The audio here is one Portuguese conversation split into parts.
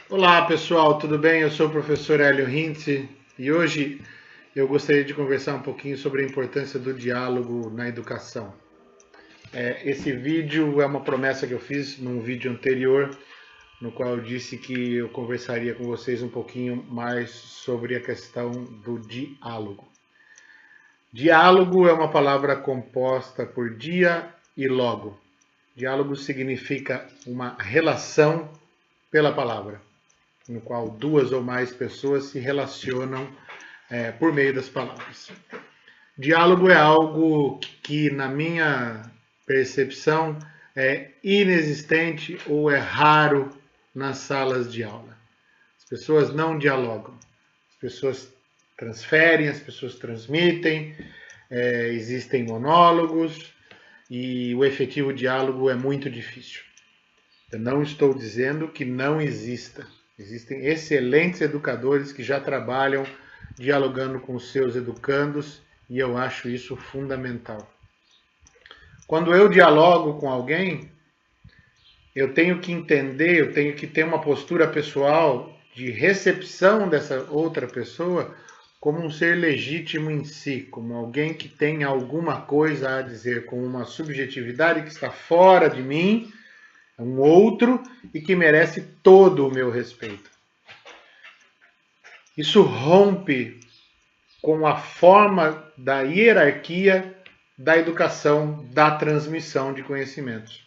Olá pessoal, tudo bem? Eu sou o professor Hélio Hintze e hoje eu gostaria de conversar um pouquinho sobre a importância do diálogo na educação. Esse vídeo é uma promessa que eu fiz num vídeo anterior, no qual eu disse que eu conversaria com vocês um pouquinho mais sobre a questão do diálogo. Diálogo é uma palavra composta por dia e logo. Diálogo significa uma relação pela palavra, no qual duas ou mais pessoas se relacionam por meio das palavras. Diálogo é algo que, na minha percepção, é inexistente ou é raro nas salas de aula. As pessoas não dialogam, as pessoas transferem, as pessoas transmitem, existem monólogos e o efetivo diálogo é muito difícil. Eu não estou dizendo que não exista. Existem excelentes educadores que já trabalham dialogando com os seus educandos e eu acho isso fundamental. Quando eu dialogo com alguém, eu tenho que entender, eu tenho que ter uma postura pessoal de recepção dessa outra pessoa como um ser legítimo em si, como alguém que tem alguma coisa a dizer, com uma subjetividade que está fora de mim, um outro e que merece todo o meu respeito. Isso rompe com a forma da hierarquia da educação, da transmissão de conhecimentos,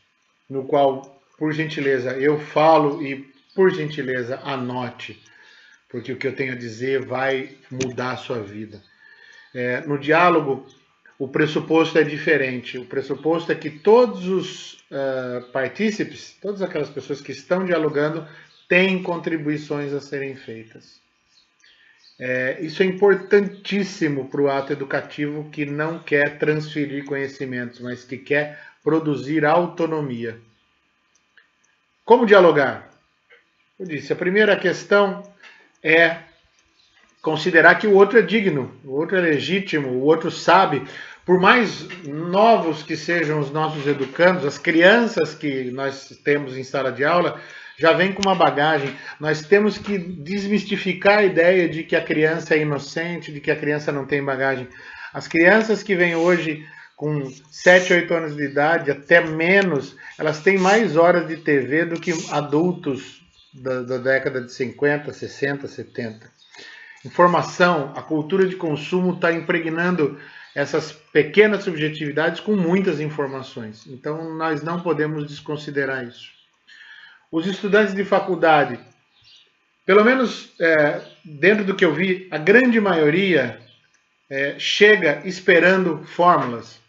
no qual, por gentileza, eu falo e, por gentileza, anote, porque o que eu tenho a dizer vai mudar a sua vida. No diálogo, o pressuposto é diferente. O pressuposto é que todos os partícipes, todas aquelas pessoas que estão dialogando, têm contribuições a serem feitas. Isso é importantíssimo para o ato educativo que não quer transferir conhecimentos, mas que quer produzir autonomia. Como dialogar? Eu disse, a primeira questão é considerar que o outro é digno, o outro é legítimo, o outro sabe. Por mais novos que sejam os nossos educandos, as crianças que nós temos em sala de aula já vêm com uma bagagem. Nós temos que desmistificar a ideia de que a criança é inocente, de que a criança não tem bagagem. As crianças que vêm hoje com 7, 8 anos de idade, até menos, elas têm mais horas de TV do que adultos da década de 50, 60, 70. Informação, a cultura de consumo está impregnando essas pequenas subjetividades com muitas informações. Então, nós não podemos desconsiderar isso. Os estudantes de faculdade, pelo menos dentro do que eu vi, a grande maioria chega esperando fórmulas.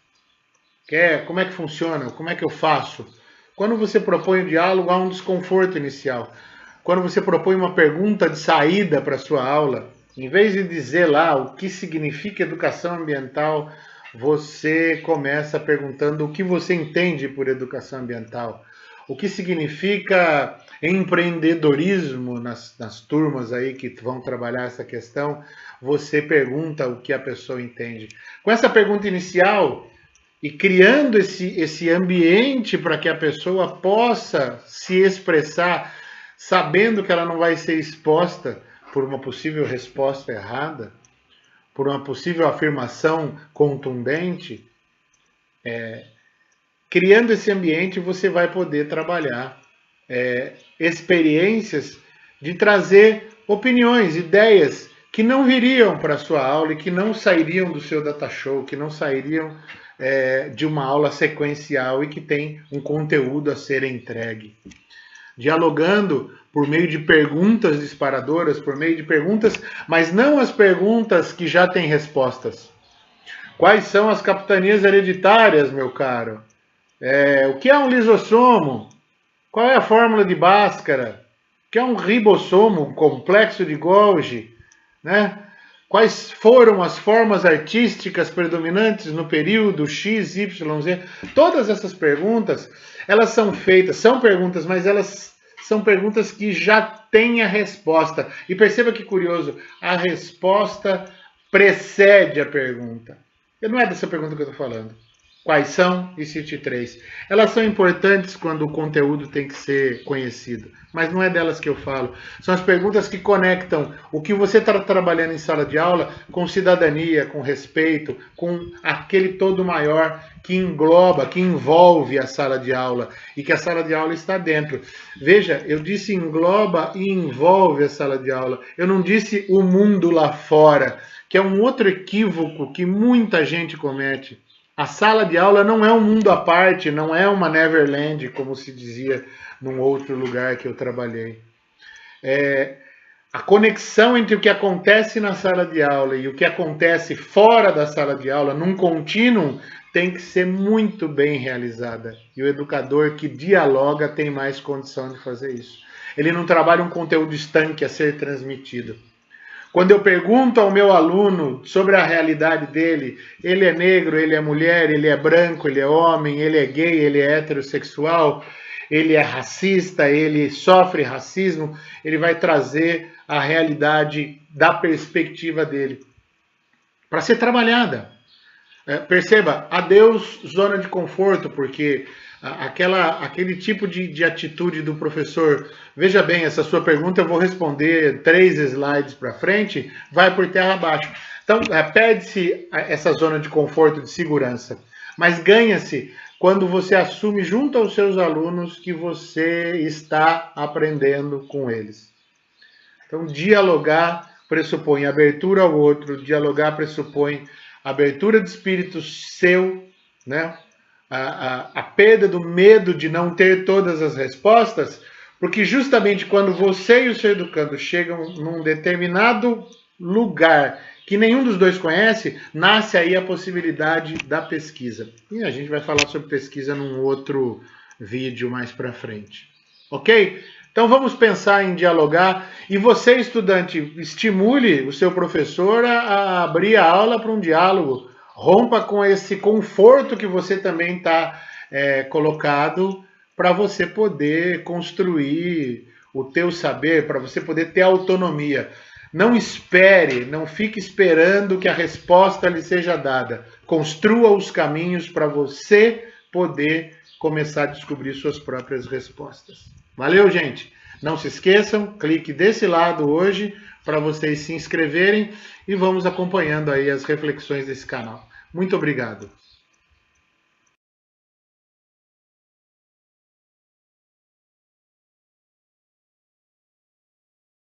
Como é que funciona? Como é que eu faço? Quando você propõe o diálogo, há um desconforto inicial. Quando você propõe uma pergunta de saída para a sua aula, em vez de dizer lá o que significa educação ambiental, você começa perguntando o que você entende por educação ambiental. O que significa empreendedorismo nas turmas aí que vão trabalhar essa questão, você pergunta o que a pessoa entende. Com essa pergunta inicial e criando esse ambiente para que a pessoa possa se expressar, sabendo que ela não vai ser exposta por uma possível resposta errada, por uma possível afirmação contundente, criando esse ambiente, você vai poder trabalhar experiências de trazer opiniões, ideias que não viriam para a sua aula e que não sairiam do seu data show, que não sairiam de uma aula sequencial e que tem um conteúdo a ser entregue. Dialogando por meio de perguntas disparadoras, por meio de perguntas, mas não as perguntas que já têm respostas. Quais são as capitanias hereditárias, meu caro? O que é um lisossomo? Qual é a fórmula de Bhaskara? O que é um ribossomo, um complexo de Golgi? Né? Quais foram as formas artísticas predominantes no período X, Y, Z? Todas essas perguntas, elas são feitas, são perguntas, mas elas são perguntas que já têm a resposta. E perceba que curioso, a resposta precede a pergunta. Não é dessa pergunta que eu estou falando. Quais são? E cite 3. Elas são importantes quando o conteúdo tem que ser conhecido, mas não é delas que eu falo. São as perguntas que conectam o que você está trabalhando em sala de aula com cidadania, com respeito, com aquele todo maior que engloba, que envolve a sala de aula e que a sala de aula está dentro. Veja, eu disse engloba e envolve a sala de aula. Eu não disse o mundo lá fora, que é um outro equívoco que muita gente comete. A sala de aula não é um mundo à parte, não é uma Neverland, como se dizia num outro lugar que eu trabalhei. A conexão entre o que acontece na sala de aula e o que acontece fora da sala de aula, num contínuo, tem que ser muito bem realizada. E o educador que dialoga tem mais condição de fazer isso. Ele não trabalha um conteúdo estanque a ser transmitido. Quando eu pergunto ao meu aluno sobre a realidade dele, ele é negro, ele é mulher, ele é branco, ele é homem, ele é gay, ele é heterossexual, ele é racista, ele sofre racismo, ele vai trazer a realidade da perspectiva dele para ser trabalhada. Perceba, adeus zona de conforto, porque aquele tipo de atitude do professor, veja bem, essa sua pergunta eu vou responder 3 slides para frente, vai por terra abaixo. Então, perde-se essa zona de conforto, de segurança, mas ganha-se quando você assume junto aos seus alunos que você está aprendendo com eles. Então, dialogar pressupõe abertura ao outro, dialogar pressupõe abertura de espírito seu, né? A perda do medo de não ter todas as respostas, porque justamente quando você e o seu educando chegam num determinado lugar que nenhum dos dois conhece, nasce aí a possibilidade da pesquisa. E a gente vai falar sobre pesquisa num outro vídeo mais para frente. Ok? Então vamos pensar em dialogar. E você, estudante, estimule o seu professor a abrir a aula para um diálogo. Rompa com esse conforto que você também está colocado para você poder construir o teu saber, para você poder ter autonomia. Não espere, não fique esperando que a resposta lhe seja dada. Construa os caminhos para você poder começar a descobrir suas próprias respostas. Valeu, gente! Não se esqueçam, clique desse lado hoje para vocês se inscreverem e vamos acompanhando aí as reflexões desse canal. Muito obrigado!